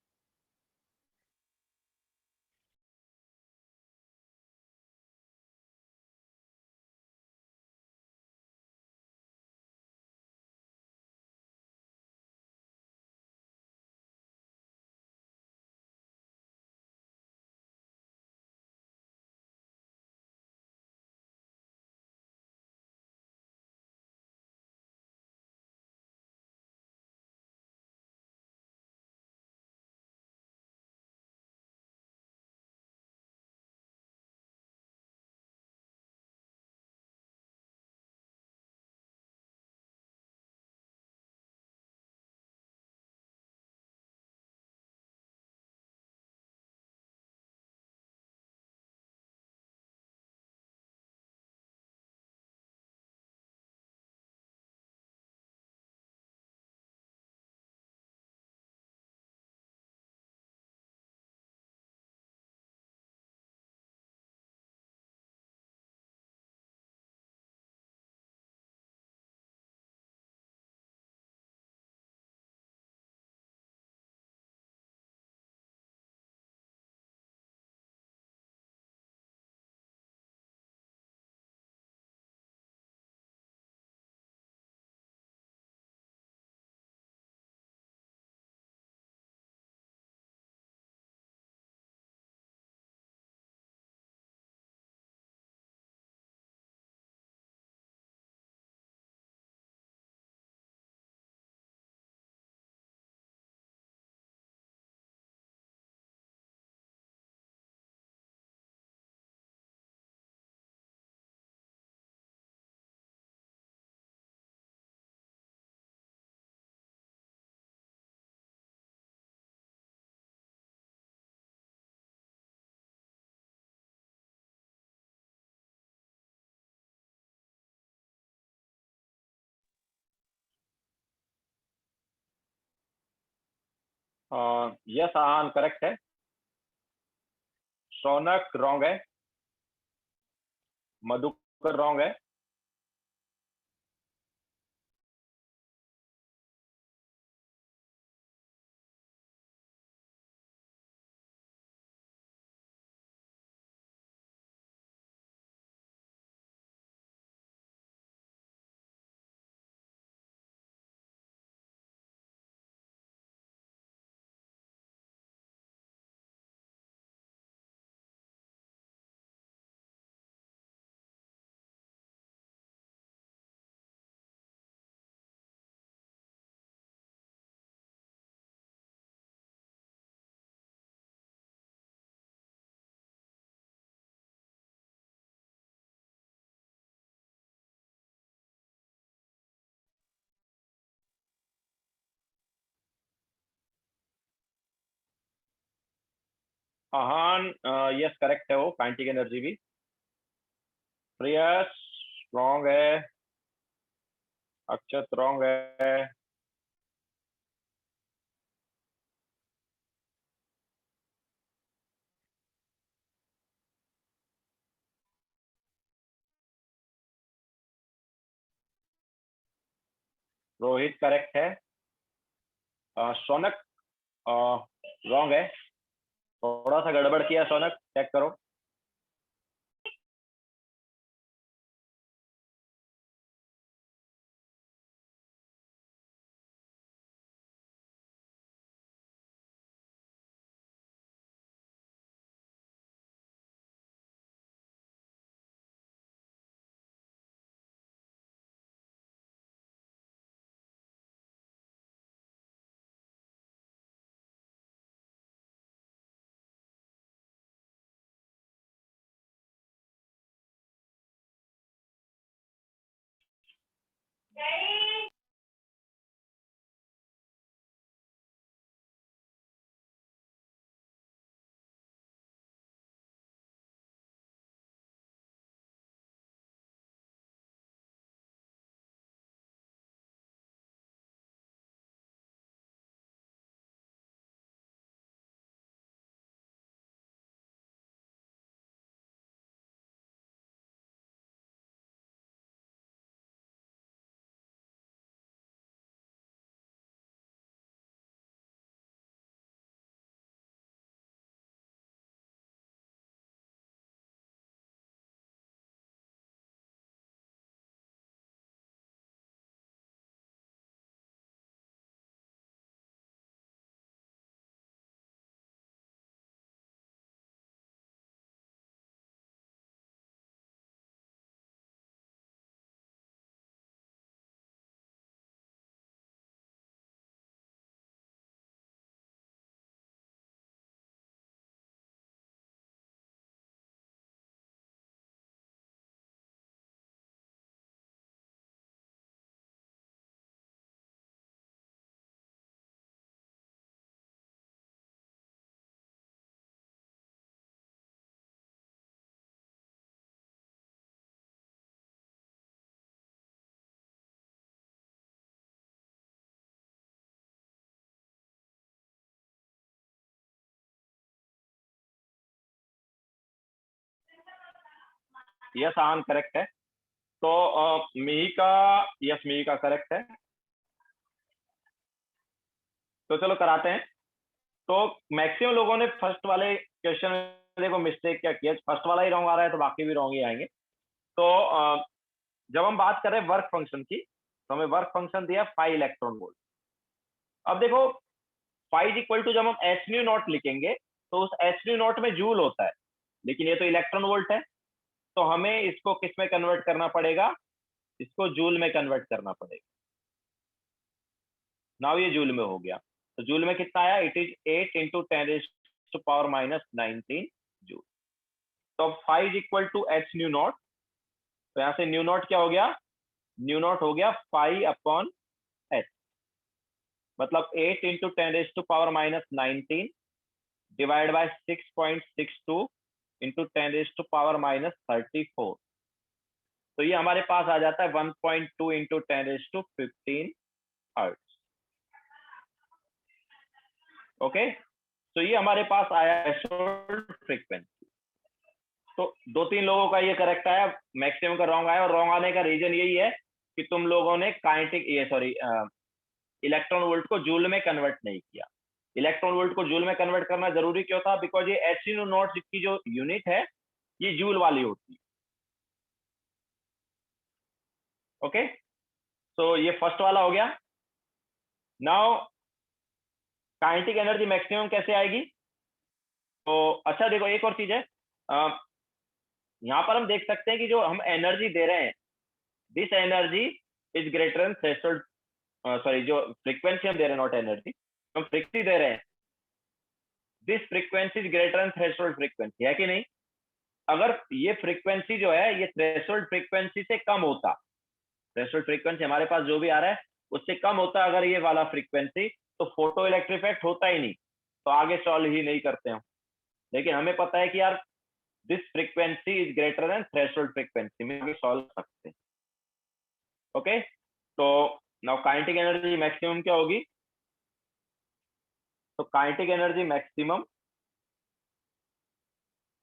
Yes, Ahan, correct है. Shaunak wrong है. Madhukar wrong है. Ahan, yes, correct है वो. Kinetic energy भी. Priyas wrong है. अक्षत wrong है. Rohit correct है. Shaunak wrong है. थोड़ा सा गड़बड़ किया शौनक, चेक करो. यस आन करेक्ट है। तो मिहिका, यस मिहिका करेक्ट है। तो चलो कराते हैं। तो मैक्सिमम लोगों ने फर्स्ट वाले क्वेश्चन में देखो मिस्टेक क्या किया, फर्स्ट वाला ही रॉन्ग आ रहा है तो बाकी भी रॉन्ग ही आएंगे। तो जब हम बात कर रहे हैं वर्क फंक्शन की, तो हमें वर्क फंक्शन दिया 5 इलेक्ट्रॉन वोल्ट। अब देखो 5 इक्वल टू जब हम एच न्यू नॉट लिखेंगे तो उस एच न्यू नॉट में जूल होता है, लेकिन ये तो इलेक्ट्रॉन वोल्ट है, तो हमें इसको किस में कन्वर्ट करना पड़ेगा, इसको जूल में कन्वर्ट करना पड़ेगा। नाउ ये जूल में हो गया, तो जूल में कितना आया, इट इज 8 इंटू 10⁻⁹ जूल। तो 5 equal to h nu naught, तो यहां से न्यू नॉट क्या हो गया, न्यू नॉट हो गया 5/h, मतलब 8 इंटू 10⁻⁹ डिवाइड बाय 6.62 इंटू 10⁻⁻34। तो ये हमारे पास आ जाता है 1.2 इंटू 10⁻15 हर्ट्ज। ओके, तो ये हमारे पास आया थ्रेशोल्ड फ्रीक्वेंसी। तो 2-3 लोगों का ये करेक्ट आया, मैक्सिमम का रॉन्ग आया, और रॉन्ग आने का रीजन यही है कि तुम लोगों ने काइनेटिक ये सॉरी इलेक्ट्रॉन वोल्ट को जूल में कन्वर्ट नहीं किया। इलेक्ट्रॉन वोल्ट को जूल में कन्वर्ट करना जरूरी क्यों था, बिकॉज ये एच नॉट की जो यूनिट है ये जूल वाली होती है। ओके, तो ये फर्स्ट वाला हो गया। नाउ काइनेटिक एनर्जी मैक्सिमम कैसे आएगी, तो अच्छा देखो एक और चीज है, यहां पर हम देख सकते हैं कि जो हम एनर्जी दे रहे हैं, this energy is greater than threshold, sorry जो फ्रीक्वेंसी हम दे रहे हैं, नॉट एनर्जी, हम फ्रीक्वेंसी दे रहे हैं, this frequency is greater than threshold frequency, है कि नहीं। अगर ये फ्रीक्वेंसी जो है ये थ्रेशोल्ड फ्रीक्वेंसी से कम होता, थ्रेशोल्ड फ्रीक्वेंसी हमारे पास जो भी आ रहा है उससे कम होता अगर ये वाला फ्रीक्वेंसी, तो फोटो इलेक्ट्रिक इफेक्ट होता ही नहीं, तो आगे सॉल्व ही नहीं करते हम। लेकिन हमें पता है कि यार this frequency is greater than threshold frequency, में आगे सॉल्व सकते हैं। ओके, तो नाउ काइनेटिक एनर्जी मैक्सिमम क्या होगी, तो kinetic energy maximum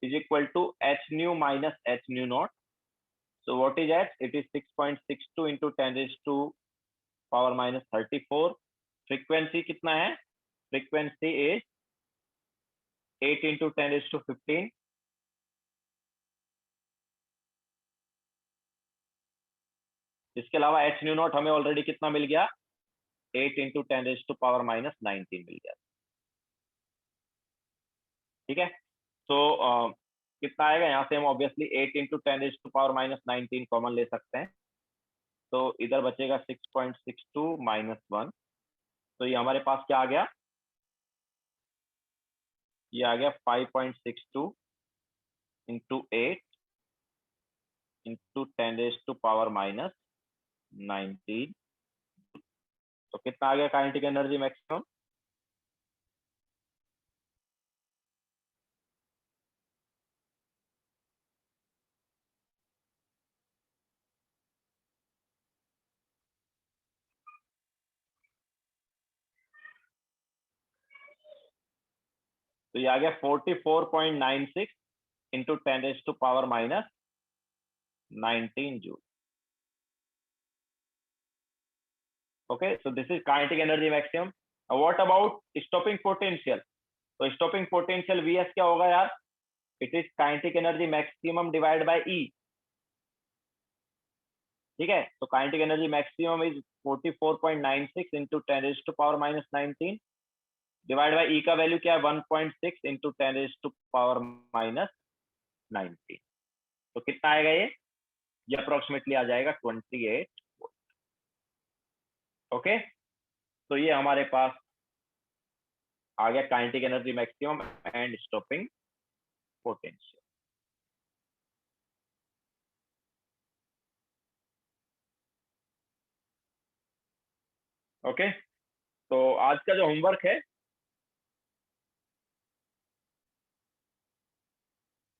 is equal to h nu minus h nu naught. So what is h? It is 6.62 into 10⁻⁻34. Frequency कितना है? Frequency is 8 into 10⁻15. इसके अलावा h nu naught हमें already कितना मिल गया, 8 into 10⁻⁻19 मिल गया। ठीक है, तो कितना आएगा, यहाँ से हम ऑब्वियसली 8 into 10⁻⁻19 कॉमन ले सकते हैं, तो इधर बचेगा 6.62 माइनस 1, तो ये हमारे पास क्या आ गया, ये आ गया 5.62 इंटू 8 इंटू 10⁻⁻19। तो कितना आ गया काइनेटिक एनर्जी मैक्सिमम, तो ये आ गया 44.96 into 10⁻⁻19 joule. Okay, so this is kinetic energy maximum. What about stopping potential? तो stopping potential Vs क्या होगा यार, it is kinetic energy maximum divided by E। ठीक है, तो kinetic energy maximum is 44.96 into 10⁻⁻19 divide by E का value क्या है, 1.6 into 10⁻⁻19। तो कितना आएगा ये अप्रोक्सीमेटली आ जाएगा 28 वोल्ट। ओके, तो ये हमारे पास आ गया kinetic energy maximum and stopping potential. Okay, तो आज का जो होमवर्क है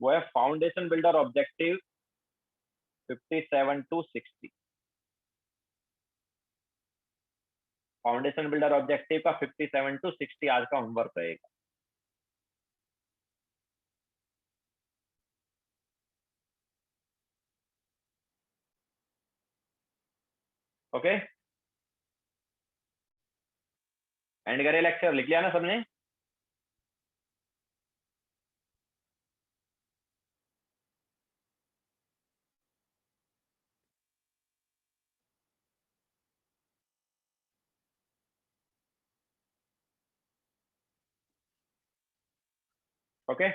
वो है foundation builder objective 57 to 60। Foundation builder objective का 57 to 60 आज का होमवर्क रहेगा। ओके, एंड करें लेक्चर, लिख लिया ना सबने? ओके,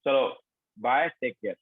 चलो बाय, टेक केयर।